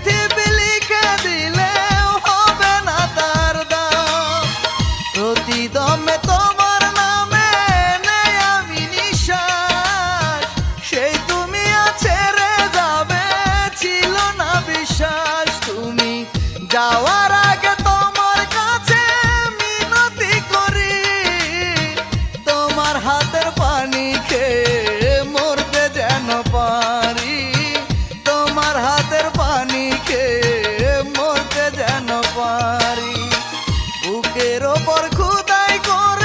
পৃথিবী লিখে দিলেও হবে না তার দাম। প্রতি দমে তোমার নামে নেই আমি নিঃশ্বাস, সেই তুমি ছেড়ে যাবে ছিল না বিশ্বাস। তুমি যাওয়ার আগে তোমার কাছে মিনতি করি, তোমার হাতের পানি খেয়ে মরতে যেন পারি, তোমার হাতের পানি খেয়ে মরতে যেন পারি। বুকের ওপর খোদাই করে